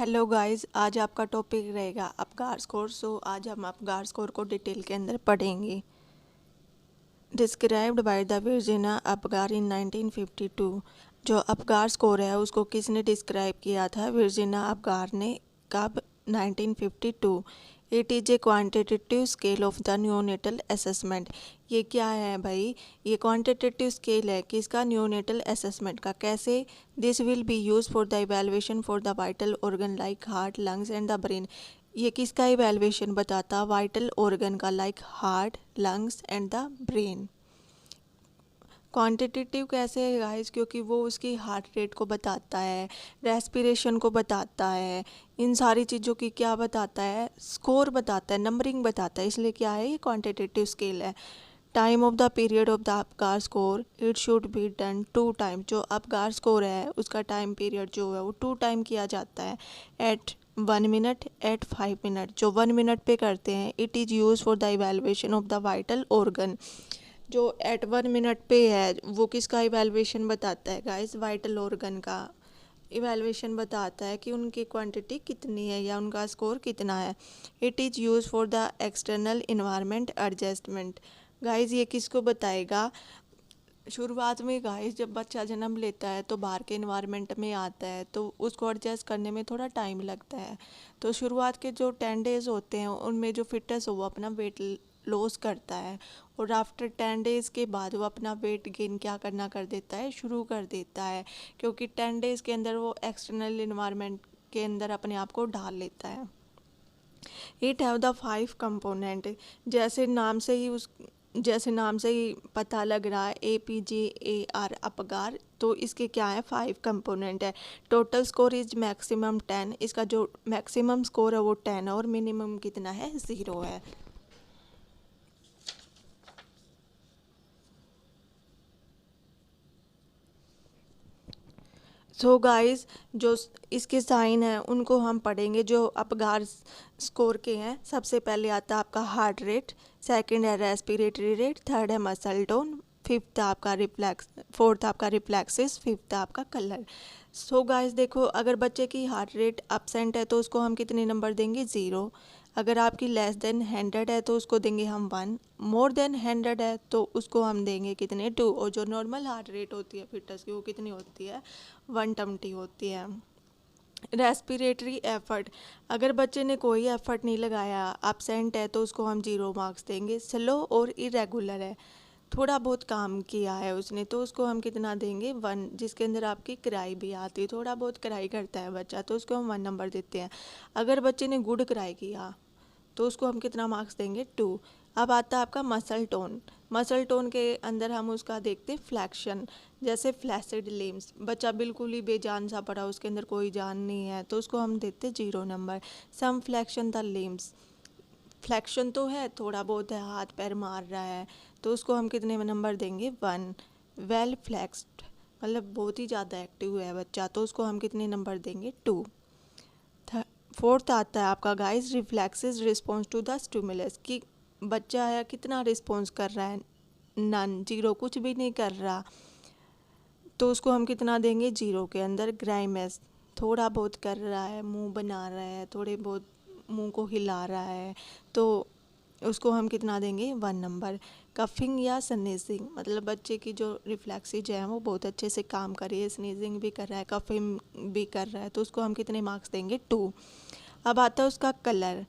Hello guys, आज आपका topic रहेगा अपगार स्कोर। आज हम अपगार स्कोर को डिटेल के अंदर पढ़ेंगे। Described by the Virginia Apgar in 1952। जो अपगार स्कोर है उसको किसने डिस्क्राइब किया था? वर्जीनिया अपगार ने। कब? 1952। It is a quantitative scale of the neonatal assessment. ये क्या है भाई? ये क्वांटिटेटिव स्केल है किसका? न्यूनेटल असेसमेंट का। कैसे? This will be use for the evaluation for the vital organ like heart, lungs and the brain. ये किसका इवैल्यूएशन बताता? वाइटल ऑर्गन का, like heart, lungs and the brain. Quantitative कैसे है गाइस? क्योंकि वो उसकी हार्ट रेट को बताता है, रेस्पिरेशन को बताता है, इन सारी चीज़ों की क्या बताता है? स्कोर बताता है, नंबरिंग बताता है, इसलिए क्या है? ये क्वांटिटेटिव स्केल है। Time of the period of the Apgar score, it should be done 2 time. जो अपगार स्कोर है उसका टाइम पीरियड जो है वो 2 टाइम किया जाता है, एट 1 मिनट, एट 5 मिनट। जो 1 मिनट पे करते हैं, it is use for the evaluation of the vital organ. जो एट 1 मिनट पे है वो किसका इवैल्यूएशन बताता है गाइस? वाइटल ऑर्गन का इवैल्यूएशन बताता है कि उनकी क्वांटिटी कितनी है या उनका स्कोर कितना है। It is use for the external environment adjustment. Guys ये किसको बताएगा? शुरुआत में गाइस जब बच्चा जन्म लेता है तो बाहर के इन्वायरमेंट में आता है तो उसको एडजस्ट करने में थोड़ा टाइम लगता है। तो शुरुआत के जो 10 डेज़ होते हैं उनमें जो फिटनेस हो वो अपना वेट लॉस करता है, और आफ्टर 10 डेज़ के बाद वो अपना वेट गेन क्या करना कर देता है? शुरू कर देता है, क्योंकि 10 डेज़ के अंदर वो एक्सटर्नल इन्वायरमेंट के अंदर अपने आप को ढाल लेता है। It have the 5 component. जैसे नाम से ही पता लग रहा है, APGAR अपगार, तो इसके क्या है? 5 कंपोनेंट है। Total score is maximum 10। इसका जो मैक्सिमम स्कोर है वो 10 और मिनिमम कितना है? 0 है। सो गाइस जो इसके साइन हैं उनको हम पढ़ेंगे जो अपगार स्कोर के हैं। सबसे पहले आता है आपका हार्ट रेट, सेकंड है रेस्पिरेटरी रेट, थर्ड है मसल टोन, फिफ्थ आपका रिफ्लेक्स, फोर्थ आपका रिफ्लेक्सेस, फिफ्थ आपका कलर। सो गाइस देखो, अगर बच्चे की हार्ट रेट अपसेंट है तो उसको हम कितने नंबर देंगे? 0। अगर आपकी लेस देन 100 है तो उसको देंगे हम 1। मोर देन 100 है तो उसको हम देंगे कितने? 2। और जो नॉर्मल हार्ट रेट होती है फिटनेस की वो कितनी होती है? 120 होती है। रेस्पिरेटरी एफर्ट, अगर बच्चे ने कोई एफर्ट नहीं लगाया, अपसेंट है, तो उसको हम 0 मार्क्स देंगे। स्लो और इरेगुलर है, थोड़ा बहुत काम किया है उसने, तो उसको हम कितना देंगे? 1। जिसके अंदर आपकी कराई भी आती है, थोड़ा बहुत कराई करता है बच्चा तो उसको हम 1 नंबर देते हैं। अगर बच्चे ने गुड कराई किया तो उसको हम कितना मार्क्स देंगे? 2। अब आता है आपका मसल टोन। मसल टोन के अंदर हम उसका देखते फ्लैक्शन, जैसे फ्लैसिड लिम्स, बच्चा बिल्कुल ही बेजान सा पड़ा, उसके अंदर कोई जान नहीं है, तो उसको हम देते 0 number. Some flexion the limbs, flexion तो है, थोड़ा बहुत है, हाथ पैर मार रहा है, तो उसको हम कितने नंबर देंगे? 1। वेल फ्लैक्स्ड, मतलब बहुत ही ज़्यादा एक्टिव है बच्चा, तो उसको हम कितने नंबर देंगे? 2। फोर्थ आता है आपका guys reflexes response to the stimulus, कि बच्चा है कितना रिस्पॉन्स कर रहा है? नन, 0, कुछ भी नहीं कर रहा, तो उसको हम कितना देंगे? 0 के अंदर। ग्राइमेस, थोड़ा बहुत कर रहा है, मुंह बना रहा है, थोड़े बहुत मुंह को हिला रहा है, तो उसको हम कितना देंगे? 1 नंबर। कफिंग या स्नीजिंग, मतलब बच्चे की जो रिफ्लेक्सेज है वो बहुत अच्छे से काम कर रही है, स्नीजिंग भी कर रहा है, कफिंग भी कर रहा है, तो उसको हम कितने मार्क्स देंगे? 2। अब आता है उसका कलर,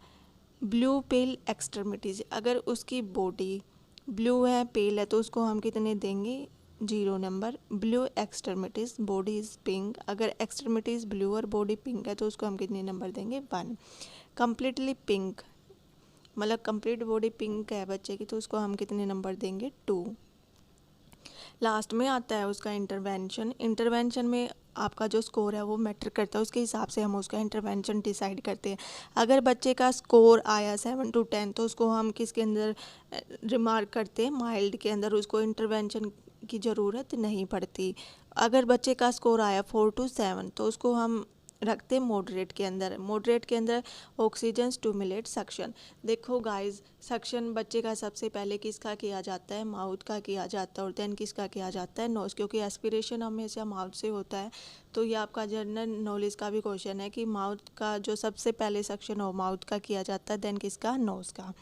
ब्लू पेल एक्सट्रीमिटीज़, अगर उसकी बॉडी ब्लू है, पेल है, तो उसको हम कितने देंगे? 0 number. Blue extremities, body is pink, अगर एक्सट्रीमिटीज़ ब्लू और बॉडी पिंक है तो उसको हम कितने नंबर देंगे? 1। कम्प्लीटली पिंक, मतलब कंप्लीट बॉडी पिंक है बच्चे की, तो उसको हम कितने नंबर देंगे? 2। लास्ट में आता है उसका इंटरवेंशन। इंटरवेंशन में आपका जो स्कोर है वो मैटर करता है, उसके हिसाब से हम उसका इंटरवेंशन डिसाइड करते हैं। अगर बच्चे का स्कोर आया 7 to 10 तो उसको हम किसके अंदर रिमार्क करते हैं? माइल्ड के अंदर, उसको इंटरवेंशन की ज़रूरत नहीं पड़ती। अगर बच्चे का स्कोर आया 4 to 7 तो उसको हम रखते हैं मॉडरेट के अंदर। मॉडरेट के अंदर ऑक्सीजन स्टिमुलेट सक्शन। देखो गाइस, सक्शन बच्चे का सबसे पहले किसका किया जाता है, माउथ का किया जाता है, और देन किसका किया जाता है, नोज़, क्योंकि एस्पिरेशन हमेशा माउथ से होता है। तो ये आपका जनरल नॉलेज का भी क्वेश्चन है कि माउथ का जो सबसे पहले सक्शन हो माउथ का किया जाता है, देन किसका, नोज़ का।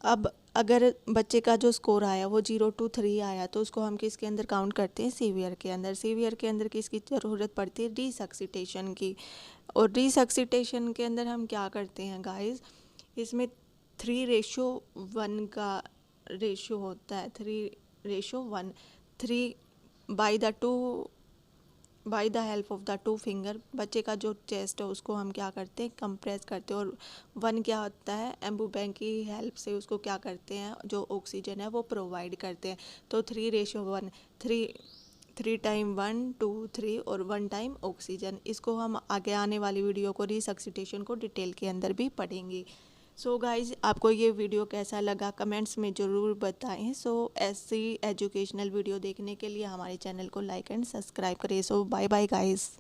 अब अगर बच्चे का जो स्कोर आया वो 0 to 3 आया तो उसको हम किसके अंदर काउंट करते हैं, सीवियर के अंदर। सीवियर के अंदर किसकी ज़रूरत पड़ती है, रिसक्सिटेशन की। और रिसक्सिटेशन के अंदर हम क्या करते हैं गाइस, इसमें 3:1 का रेशो होता है, 3:1। 3 by the help of the 2 finger बच्चे का जो चेस्ट है उसको हम क्या करते हैं, कंप्रेस करते हैं। और 1 क्या होता है, एम्बुबैंक की हेल्प से उसको क्या करते हैं, जो ऑक्सीजन है वो प्रोवाइड करते हैं। तो 3:1, 3 टाइम 1 2 3 और 1 टाइम ऑक्सीजन। इसको हम आगे आने वाली वीडियो को रिसक्सिटेशन को डिटेल के अंदर भी पढ़ेंगे। सो गाइज, आपको ये वीडियो कैसा लगा कमेंट्स में ज़रूर बताएं। सो ऐसी एजुकेशनल वीडियो देखने के लिए हमारे चैनल को लाइक एंड सब्सक्राइब करें। सो बाय बाय गाइज।